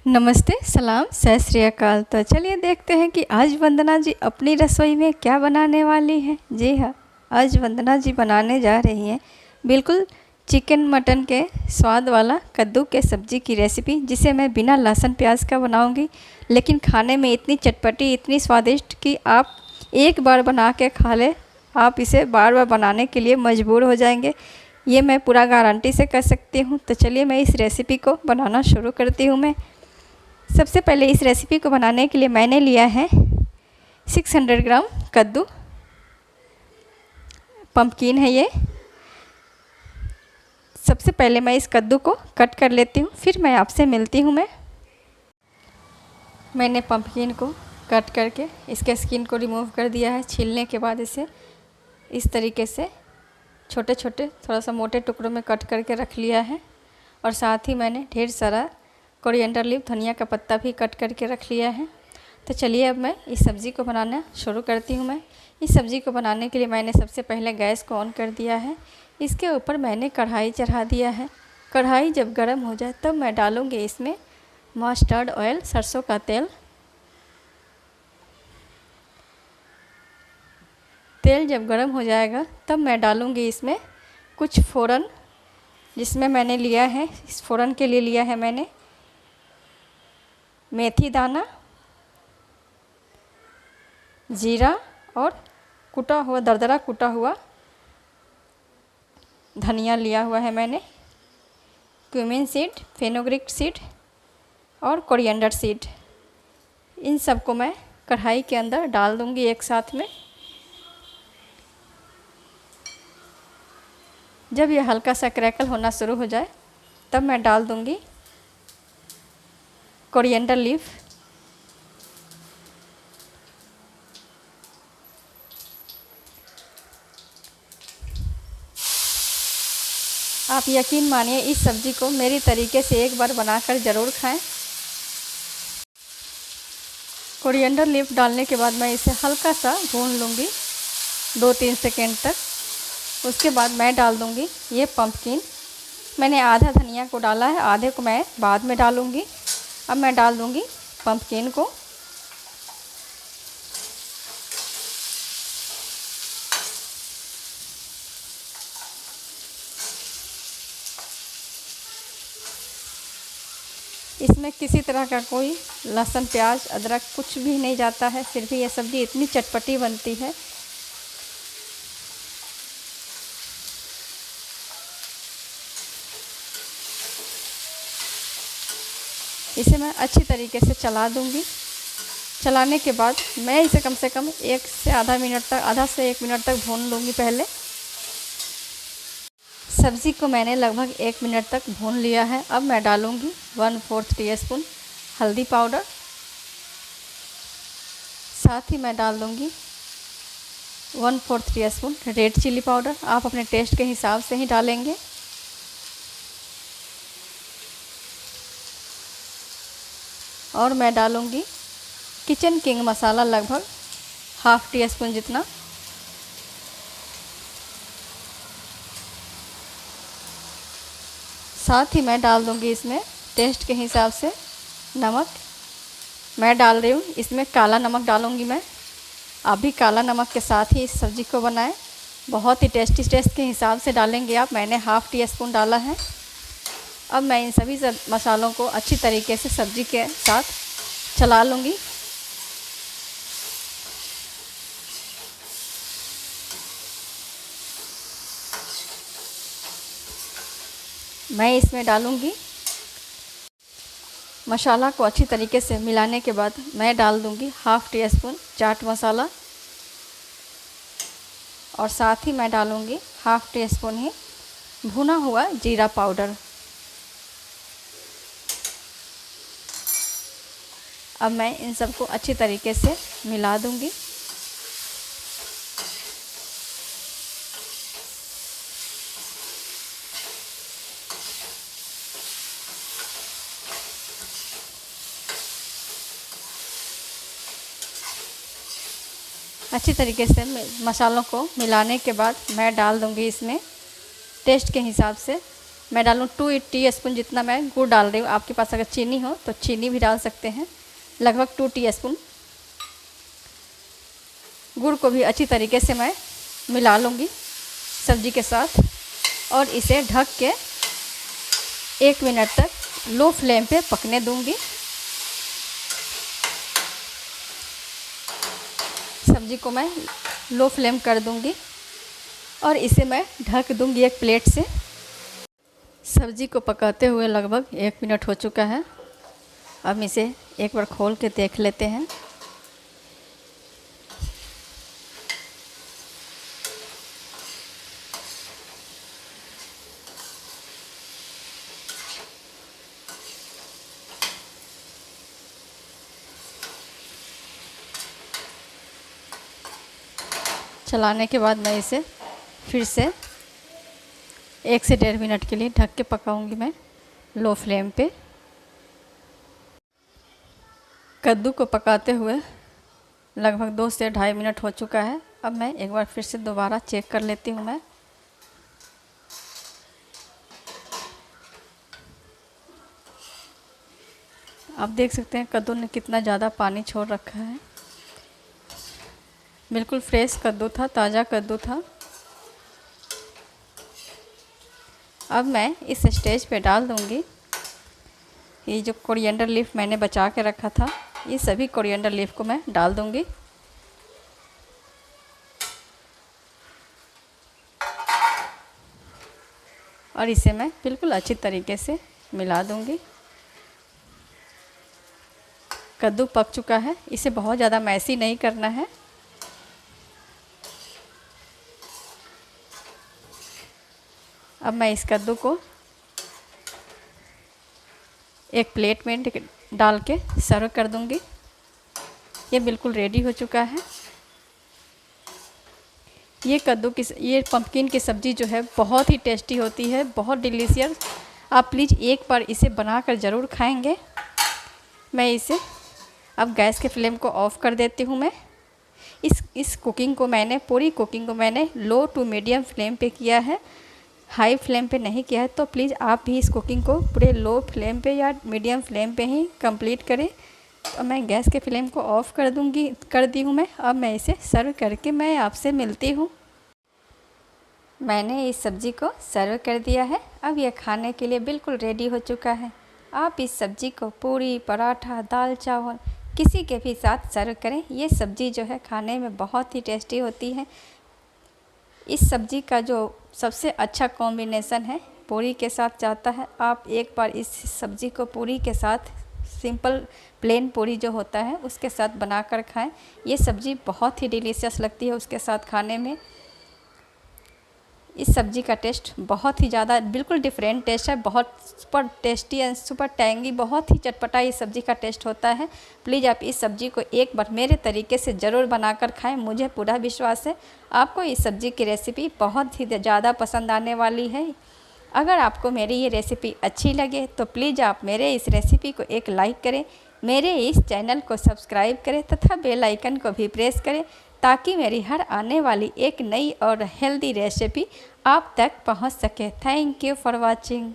नमस्ते, सलाम, सत श्री अकाल। तो चलिए देखते हैं कि आज वंदना जी अपनी रसोई में क्या बनाने वाली हैं। जी हाँ, आज वंदना जी बनाने जा रही हैं बिल्कुल चिकन मटन के स्वाद वाला कद्दू के सब्ज़ी की रेसिपी, जिसे मैं बिना लहसुन प्याज का बनाऊंगी, लेकिन खाने में इतनी चटपटी, इतनी स्वादिष्ट कि आप एक बार बना के खा ले, आप इसे बार बार बनाने के लिए मजबूर हो जाएंगे। ये मैं पूरा गारंटी से कर सकती हूँ। तो चलिए मैं इस रेसिपी को बनाना शुरू करती हूँ। मैं सबसे पहले इस रेसिपी को बनाने के लिए मैंने लिया है 600 ग्राम कद्दू, पंपकिन है ये। सबसे पहले मैं इस कद्दू को कट कर लेती हूँ, फिर मैं आपसे मिलती हूँ। मैंने पंपकिन को कट करके इसके स्किन को रिमूव कर दिया है। छीलने के बाद इसे इस तरीके से छोटे छोटे थोड़ा सा मोटे टुकड़ों में कट करके रख लिया है। और साथ ही मैंने ढेर सारा कोरिएंडर लीफ, धनिया का पत्ता भी कट करके रख लिया है। तो चलिए अब मैं इस सब्ज़ी को बनाना शुरू करती हूँ। मैं इस सब्ज़ी को बनाने के लिए मैंने सबसे पहले गैस को ऑन कर दिया है। इसके ऊपर मैंने कढ़ाई चढ़ा दिया है। कढ़ाई जब गर्म हो जाए तब मैं डालूँगी इसमें मस्टर्ड ऑयल, सरसों का तेल। तेल जब गर्म हो जाएगा तब मैं डालूँगी इसमें कुछ फ़ोरन, जिसमें मैंने लिया है, इस फ़ोरन के लिए लिया है मैंने मेथी दाना, जीरा और कुटा हुआ, दरदरा कुटा हुआ धनिया लिया हुआ है मैंने, क्यूमिन सीड, फेनुग्रीक सीड और कोरिएंडर सीड। इन सबको मैं कढ़ाई के अंदर डाल दूंगी एक साथ में। जब यह हल्का सा क्रैकल होना शुरू हो जाए तब मैं डाल दूंगी कोरिएंडर लीफ। आप यकीन मानिए, इस सब्ज़ी को मेरी तरीके से एक बार बनाकर ज़रूर खाएं। कोरिएंडर लीफ डालने के बाद मैं इसे हल्का सा भून लूँगी 2-3 सेकेंड तक। उसके बाद मैं डाल दूँगी ये पंपकिन। मैंने आधा धनिया को डाला है, आधे को मैं बाद में डालूँगी। अब मैं डाल दूँगी पंपकिन को। इसमें किसी तरह का कोई लहसुन, प्याज, अदरक कुछ भी नहीं जाता है, फिर भी यह सब्ज़ी इतनी चटपटी बनती है। इसे मैं अच्छी तरीके से चला दूंगी। चलाने के बाद मैं इसे कम से कम 1 से आधा मिनट तक, आधा से 1 मिनट तक भून लूँगी। पहले सब्ज़ी को मैंने लगभग 1 मिनट तक भून लिया है। अब मैं डालूँगी 1/4 टीस्पून हल्दी पाउडर। साथ ही मैं डाल दूँगी 1/4 टीस्पून रेड चिली पाउडर। आप अपने टेस्ट के हिसाब से ही डालेंगे। और मैं डालूँगी किचन किंग मसाला, लगभग 1/2 टीस्पून जितना। साथ ही मैं डाल दूँगी इसमें टेस्ट के हिसाब से नमक। मैं डाल रही हूँ इसमें काला नमक डालूँगी मैं। आप भी काला नमक के साथ ही इस सब्ज़ी को बनाएं, बहुत ही टेस्टी। टेस्ट के हिसाब से डालेंगे आप। मैंने 1/2 टीस्पून डाला है। अब मैं इन सभी मसालों को अच्छी तरीके से सब्ज़ी के साथ चला लूँगी। मैं इसमें डालूँगी मसाला को अच्छी तरीके से मिलाने के बाद मैं डाल दूँगी 1/2 टीस्पून चाट मसाला। और साथ ही मैं डालूँगी 1/2 टीस्पून ही भुना हुआ जीरा पाउडर। अब मैं इन सबको अच्छी तरीके से मिला दूँगी। अच्छी तरीके से मसालों को मिलाने के बाद मैं डाल दूँगी इसमें टेस्ट के हिसाब से मैं डालूँ 2 टीस्पून जितना मैं गुड़ डाल रही हूँ। आपके पास अगर चीनी हो तो चीनी भी डाल सकते हैं। लगभग 2 टीस्पून गुड़ को भी अच्छी तरीके से मैं मिला लूँगी सब्जी के साथ और इसे ढक के 1 मिनट तक लो फ्लेम पे पकने दूँगी। सब्जी को मैं लो फ्लेम कर दूँगी और इसे मैं ढक दूँगी एक प्लेट से। सब्जी को पकाते हुए लगभग 1 मिनट हो चुका है। अब इसे एक बार खोल के देख लेते हैं। चलाने के बाद मैं इसे फिर से 1 से 1.5 मिनट के लिए ढक के पकाऊंगी मैं लो फ्लेम पे। कद्दू को पकाते हुए लगभग 2 से 2.5 मिनट हो चुका है। अब मैं एक बार फिर से दोबारा चेक कर लेती हूँ मैं। आप देख सकते हैं कद्दू ने कितना ज़्यादा पानी छोड़ रखा है। बिल्कुल फ्रेश कद्दू था, ताज़ा कद्दू था। अब मैं इस स्टेज पे डाल दूँगी ये जो कोरिएंडर लीफ मैंने बचा के रखा था, ये सभी कोरिएंडर लीफ को मैं डाल दूँगी। और इसे मैं बिल्कुल अच्छी तरीके से मिला दूँगी। कद्दू पक चुका है, इसे बहुत ज़्यादा मैसी नहीं करना है। अब मैं इस कद्दू को एक प्लेट में डाल के सर्व कर दूंगी। ये बिल्कुल रेडी हो चुका है। ये पंपकिन की सब्ज़ी जो है बहुत ही टेस्टी होती है, बहुत डिलीशियस। आप प्लीज़ एक बार इसे बनाकर ज़रूर खाएंगे। मैं इसे अब गैस के फ्लेम को ऑफ़ कर देती हूँ। मैं इस कुकिंग को पूरी कुकिंग को मैंने लो टू मीडियम फ्लेम पे किया है, हाई फ्लेम पे नहीं किया है। तो प्लीज़ आप भी इस कुकिंग को पूरे लो फ्लेम पे या मीडियम फ्लेम पे ही कंप्लीट करें। तो मैं गैस के फ्लेम को ऑफ़ कर दी हूँ मैं। अब मैं इसे सर्व करके मैं आपसे मिलती हूँ। मैंने इस सब्ज़ी को सर्व कर दिया है। अब यह खाने के लिए बिल्कुल रेडी हो चुका है। आप इस सब्ज़ी को पूरी, पराठा, दाल चावल किसी के भी साथ सर्व करें। ये सब्ज़ी जो है खाने में बहुत ही टेस्टी होती है। इस सब्ज़ी का जो सबसे अच्छा कॉम्बिनेशन है पूरी के साथ जाता है। आप एक बार इस सब्ज़ी को पूरी के साथ, सिंपल प्लेन पूरी जो होता है उसके साथ बनाकर खाएं। ये सब्ज़ी बहुत ही डिलीशियस लगती है उसके साथ खाने में। इस सब्ज़ी का टेस्ट बहुत ही ज़्यादा बिल्कुल डिफरेंट टेस्ट है, बहुत super tasty and super tangy, बहुत ही चटपटा इस सब्ज़ी का टेस्ट होता है। प्लीज़ आप इस सब्ज़ी को एक बार मेरे तरीके से ज़रूर बनाकर खाएं। मुझे पूरा विश्वास है आपको इस सब्ज़ी की रेसिपी बहुत ही ज़्यादा पसंद आने वाली है। अगर आपको मेरी ये रेसिपी अच्छी लगे तो प्लीज़ आप मेरे इस रेसिपी को एक लाइक करें, मेरे इस चैनल को सब्सक्राइब करें तथा बेल आइकन को भी प्रेस करें ताकि मेरी हर आने वाली एक नई और हेल्दी रेसिपी आप तक पहुंच सके। Thank you for watching.